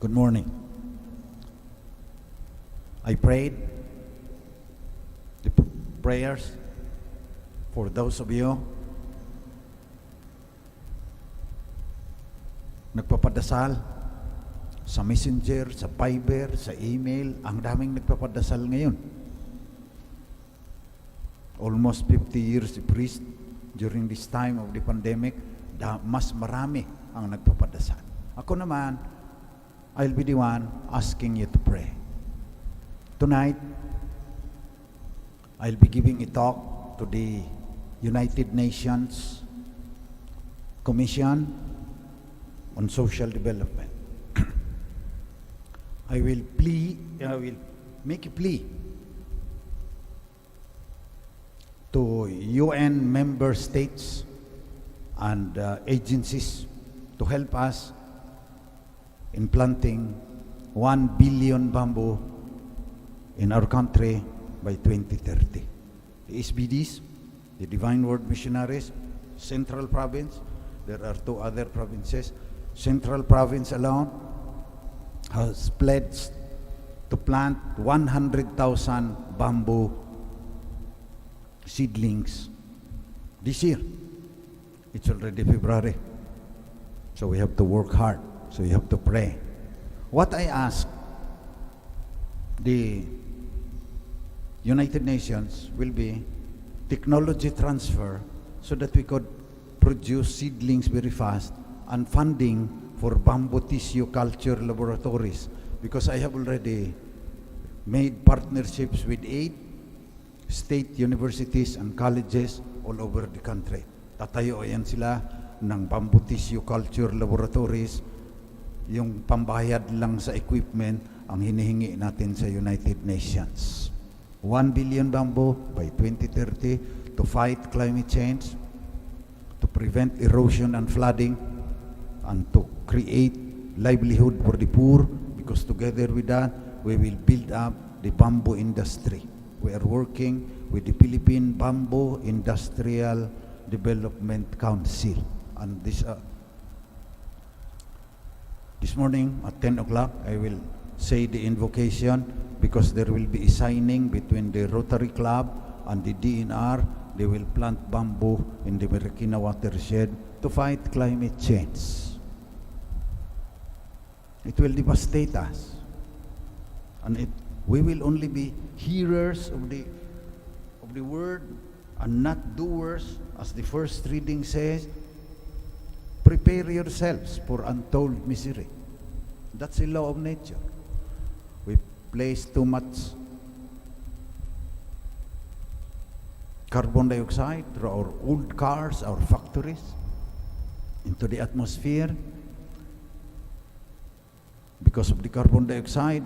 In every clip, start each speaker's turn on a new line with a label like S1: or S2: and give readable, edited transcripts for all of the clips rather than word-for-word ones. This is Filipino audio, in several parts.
S1: Good morning. I prayed the prayers for those of you nagpapadasal sa messenger, sa Viber, sa email. Ang daming nagpapadasal ngayon. Almost 50 years the priest during this time of the pandemic, mas marami ang nagpapadasal. Ako naman, I'll be the one asking you to pray. Tonight, I'll be giving a talk to the United Nations Commission on Social Development. I will make a plea to UN member states and agencies to help us in planting 1 billion bamboo in our country by 2030. The SBDs, the Divine Word Missionaries, Central Province, there are 2 other provinces. Central Province alone has pledged to plant 100,000 bamboo seedlings this year. It's already February, so we have to work hard. So you have to pray. What I ask the United Nations will be technology transfer so that we could produce seedlings very fast and funding for bamboo tissue culture laboratories, because I have already made partnerships with 8 state universities and colleges all over the country. Tatayo yan sila ng bamboo tissue culture laboratories. Yung pambayad lang sa equipment ang hinihingi natin sa United Nations. 1 billion bamboo by 2030 to fight climate change, to prevent erosion and flooding, and to create livelihood for the poor, because together with that, we will build up the bamboo industry. We are working with the Philippine Bamboo Industrial Development Council. And this morning at 10 o'clock, I will say the invocation, because there will be a signing between the Rotary Club and the DNR. They will plant bamboo in the Marikina watershed to fight climate change. It will devastate us. And we will only be hearers of the word and not doers, as the first reading says. Prepare yourselves for untold misery. That's the law of nature. We place too much carbon dioxide through our old cars, our factories, into the atmosphere. Because of the carbon dioxide,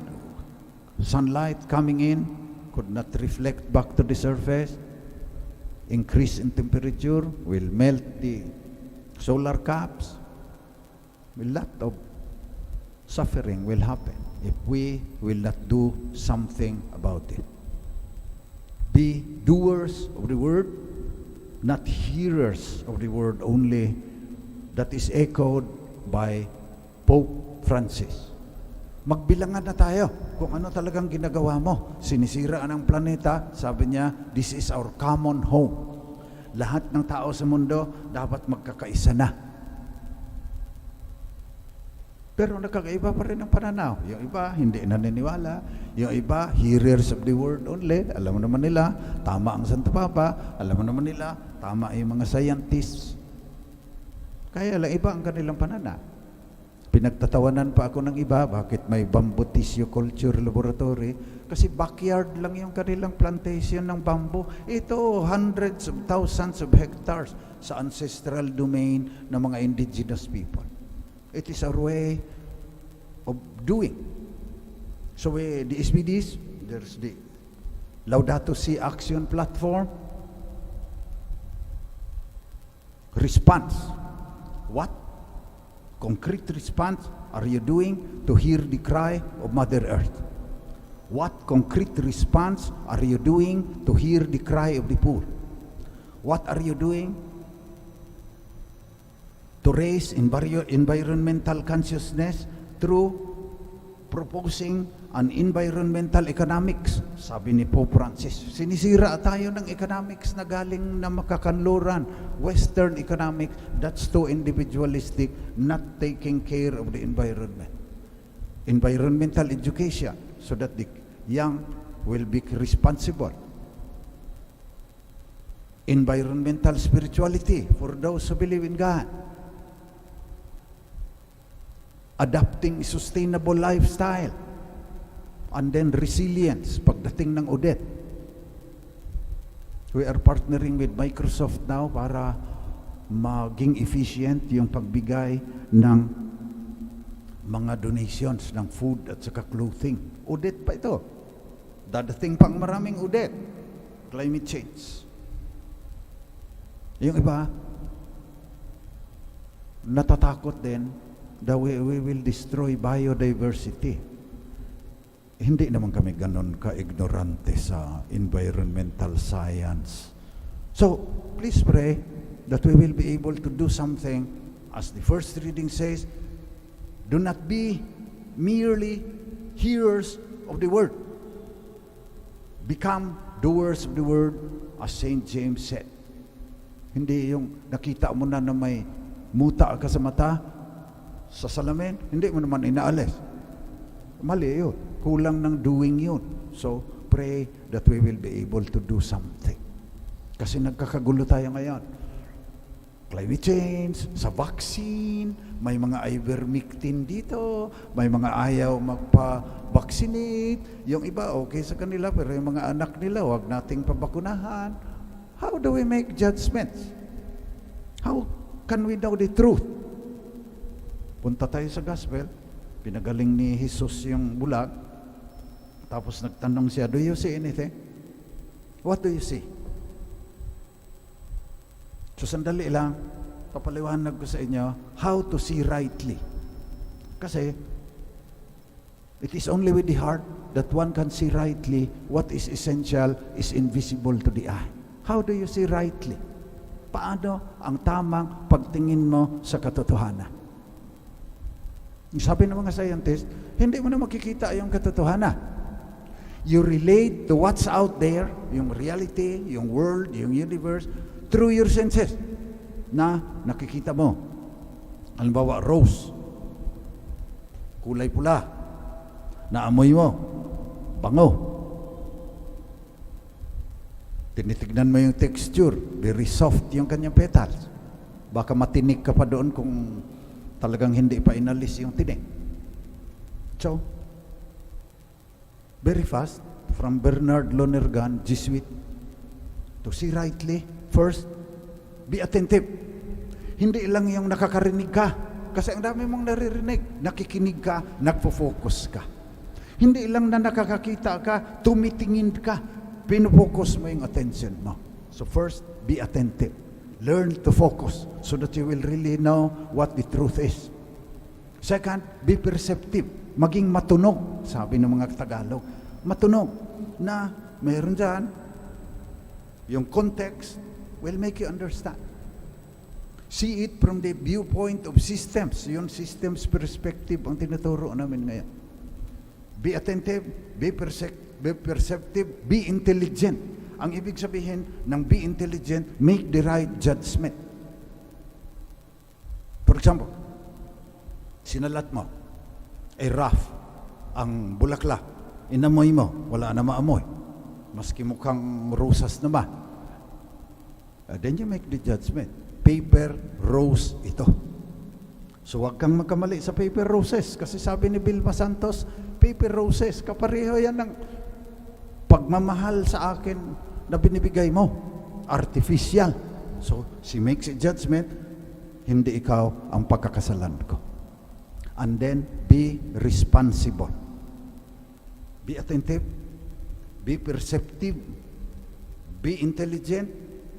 S1: sunlight coming in could not reflect back to the surface. Increase in temperature will melt the solar caps. A lot of suffering will happen if we will not do something about it. Be doers of the word, not hearers of the word only. That is echoed by Pope Francis. Magbilangan na tayo kung ano talagang ginagawa mo. Sinisira ang planeta. Sabi niya, this is our common home. Lahat ng tao sa mundo dapat magkakaisa na. Pero nakakaiba pa rin ang pananaw. Yung iba, hindi naniniwala. Yung iba, hearers of the word only. Alam mo naman nila, tama ang Santo Papa. Alam mo naman nila, tama yung mga scientists. Kaya lang iba ang kanilang pananaw. Pinagtatawanan pa ako ng iba, bakit may bamboo tissue culture laboratory? Kasi backyard lang yung kanilang plantation ng bamboo. Ito, hundreds of thousands of hectares sa ancestral domain ng mga indigenous people. It is our way of doing. So the SBDs, there's the Laudato Si Action Platform. Response. What concrete response are you doing to hear the cry of Mother Earth? What concrete response are you doing to hear the cry of the poor? What are you doing to raise environmental consciousness through proposing an environmental economics. Sabi ni Pope Francis, sinisira tayo ng economics na galing na makakanluran. Western economics, that's too individualistic, not taking care of the environment. Environmental education, so that the young will be responsible. Environmental spirituality for those who believe in God. Adapting sustainable lifestyle. And then resilience pagdating ng udet. We are partnering with Microsoft now para maging efficient yung pagbigay ng mga donations ng food at saka clothing. Udet pa ito. Dadating pang maraming udet. Climate change. Yung iba, natatakot din that we will destroy biodiversity. Hindi naman kami ganon ka-ignorante sa environmental science. So, please pray that we will be able to do something. As the first reading says, do not be merely hearers of the word. Become doers of the word, as St. James said. Hindi yung nakita mo na may muta ka sa mata, sa salamin, hindi mo naman inaalis. Mali yun. Kulang ng doing yun. So, pray that we will be able to do something. Kasi nagkakagulo tayo ngayon. Climate change, sa vaccine, may mga ivermectin dito, may mga ayaw magpa-vaccinate, yung iba okay sa kanila, pero yung mga anak nila, huwag nating pabakunahan. How do we make judgments? How can we know the truth? Punta tayo sa gospel, pinagaling ni Jesus yung bulag, tapos nagtanong siya, do you see anything? What do you see? So sandali lang, papaliwanag ko sa inyo how to see rightly. Kasi it is only with the heart that one can see rightly. What is essential is invisible to the eye. How do you see rightly? Paano ang tamang pagtingin mo sa katotohanan? Sabi ng mga scientists, hindi mo na makikita yung katotohanan. You relate to what's out there, yung reality, yung world, yung universe, through your senses na nakikita mo. Halimbawa, rose, kulay pula, naamoy mo, bango. Tinitignan mo yung texture, very soft yung kanyang petals. Baka matinik ka pa doon kung talagang hindi pa inalis yung tinik. So, very fast, from Bernard Lonergan, Jesuit, to see rightly, first, be attentive. Hindi lang yung nakakarinig ka. Kasi ang dami mong naririnig. Nakikinig ka, nagpo-focus ka. Hindi lang na nakakakita ka, tumitingin ka. Pinofocus mo yung attention mo. So first, be attentive. Learn to focus so that you will really know what the truth is. Second, be perceptive. Maging matunog, sabi ng mga Tagalog. Matunog na mayroon dyan, yung context will make you understand. See it from the viewpoint of systems. Yung systems perspective ang tinuturo namin ngayon. Be attentive, be perceptive, be intelligent. Ang ibig sabihin ng be intelligent, make the right judgment. For example, sinalat mo, rough ang bulaklak, inamoy mo, wala na maamoy. Maski mukhang rosas na ba? Then you make the judgment. Paper rose ito. So wag kang magkamali sa paper roses. Kasi sabi ni Vilma Santos, paper roses, kapareho yan ng pagmamahal sa akin na binibigay mo. Artificial. So she makes a judgment, hindi ikaw ang pagkakasalan ko. And then, be responsible. Be attentive. Be perceptive. Be intelligent.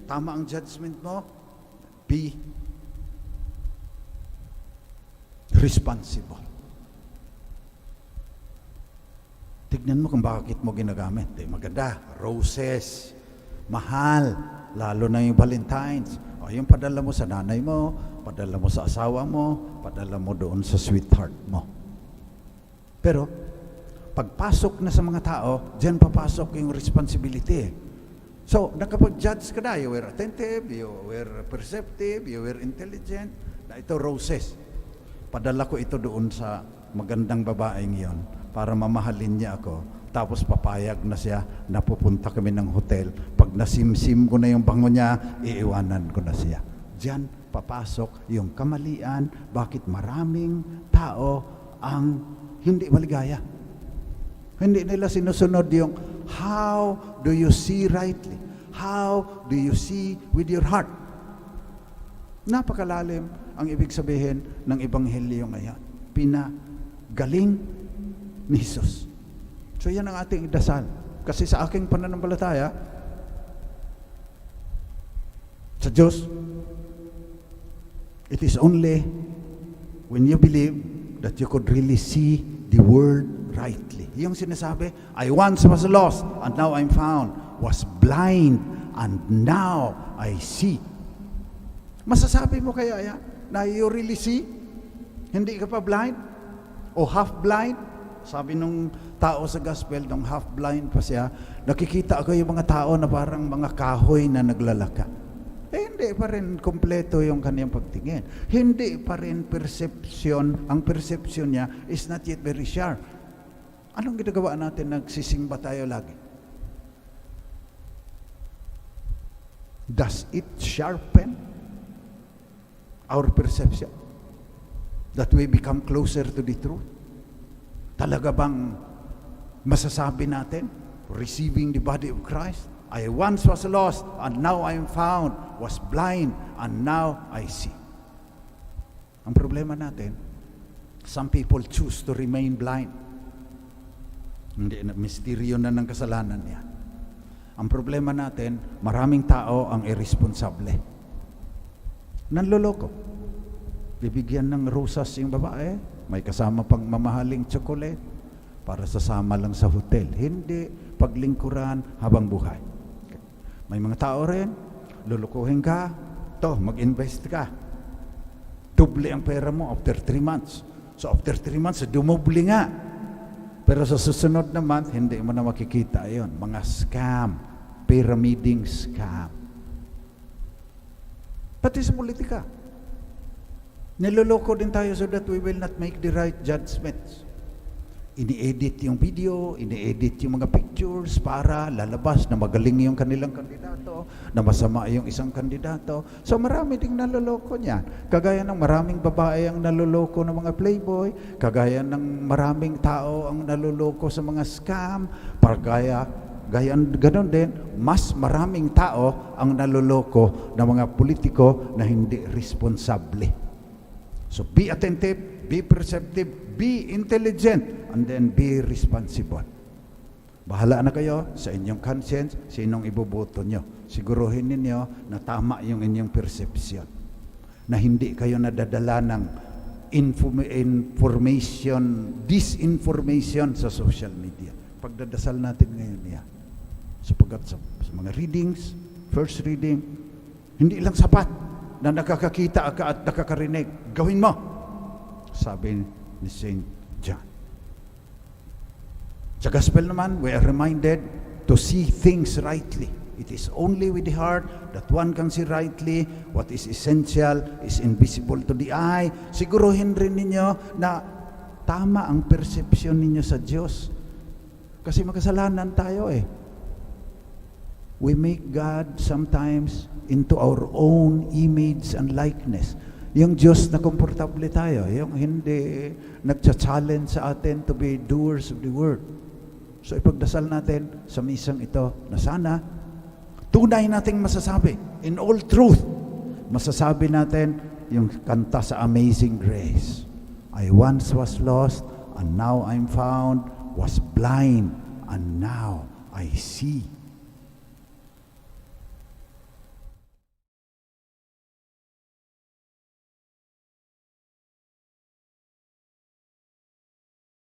S1: Tama ang judgment mo. Be responsible. Tignan mo kung bakit mo ginagamit. Maganda. Roses. Mahal. Lalo na yung Valentine's. O, yung padala mo sa nanay mo, padala mo sa asawa mo, padala mo doon sa sweetheart mo. Pero, pagpasok na sa mga tao, diyan papasok yung responsibility. So, nakapag-judge ka na, you were attentive, you were perceptive, you were intelligent, na ito roses. Padala ko ito doon sa magandang babaeng yon para mamahalin niya ako. Tapos papayag na siya na pupunta kami ng hotel. Pag nasimsim ko na yung bango niya, iiwanan ko na siya. Diyan papasok yung kamalian, bakit maraming tao ang hindi maligaya. Hindi nila sinusunod yung how do you see rightly? How do you see with your heart? Napakalalim ang ibig sabihin ng Ebanghelyo ngayon. Pinagaling ni Jesus. So yan ang ating dasal. Kasi sa aking pananampalataya, sa Diyos, it is only when you believe that you could really see the Word rightly. Yung sinasabi, I once was lost and now I'm found, was blind and now I see. Masasabi mo kaya yan na you really see? Hindi ka pa blind? O half blind? Sabi nung tao sa gospel, nung half blind pa siya, nakikita ako yung mga tao na parang mga kahoy na naglalaka. Hindi pa rin kompleto yung kanyang pagtingin. Hindi pa rin perception, ang perception niya is not yet very sharp. Anong ginagawa natin? Nagsisimba tayo lagi. Does it sharpen our perception? That we become closer to the truth? Talaga bang masasabi natin, receiving the body of Christ? I once was lost and now I am found, was blind and now I see. Ang problema natin, some people choose to remain blind. Hindi na, misteryo na ng kasalanan niya. Ang problema natin, maraming tao ang irresponsable. Nanloloko. Bibigyan ng rosas yung babae, may kasama pang mamahaling chocolate para sasama lang sa hotel. Hindi paglingkuran habang buhay. May mga tao rin, lulukuhin ka, mag-invest ka. Doble ang pera mo after 3 months. So after 3 months, dumoble nga. Pero sa susunod na month, hindi mo na makikita yon. Mga scam, pyramiding scam. Pati sa politika. Niloloko din tayo so that we will not make the right judgments. Ini-edit yung video, ini-edit yung mga pictures para lalabas na magaling yung kanilang kandidato, na masama yung isang kandidato. So marami ding naloloko niyan. Kagaya ng maraming babae ang naloloko ng mga playboy, kagaya ng maraming tao ang naloloko sa mga scam, ganon din, mas maraming tao ang naloloko ng mga politiko na hindi responsable. So be attentive, be perceptive, be intelligent, and then be responsible. Bahala na kayo sa inyong conscience, sinong iboboto nyo. Siguruhin ninyo na tama yung inyong perception. Na hindi kayo nadadala ng disinformation sa social media. Pagdadasal natin ngayon niya. Sapagkat sa mga readings, first reading, hindi lang sapat na nakakakita ka at nakakarinig. Gawin mo, sabi ni St. John. Sa gospel naman, we are reminded to see things rightly. It is only with the heart that one can see rightly. What is essential is invisible to the eye. Siguruhin rin ninyo na tama ang perception ninyo sa Diyos. Kasi makasalanan tayo eh. We make God sometimes into our own image and likeness. Yung Diyos na komportable tayo, yung hindi nagcha-challenge sa atin to be doers of the word. So ipagdasal natin sa misang ito na sana tunay nating masasabi, in all truth, masasabi natin yung kanta sa Amazing Grace. I once was lost and now I'm found, was blind and now I see.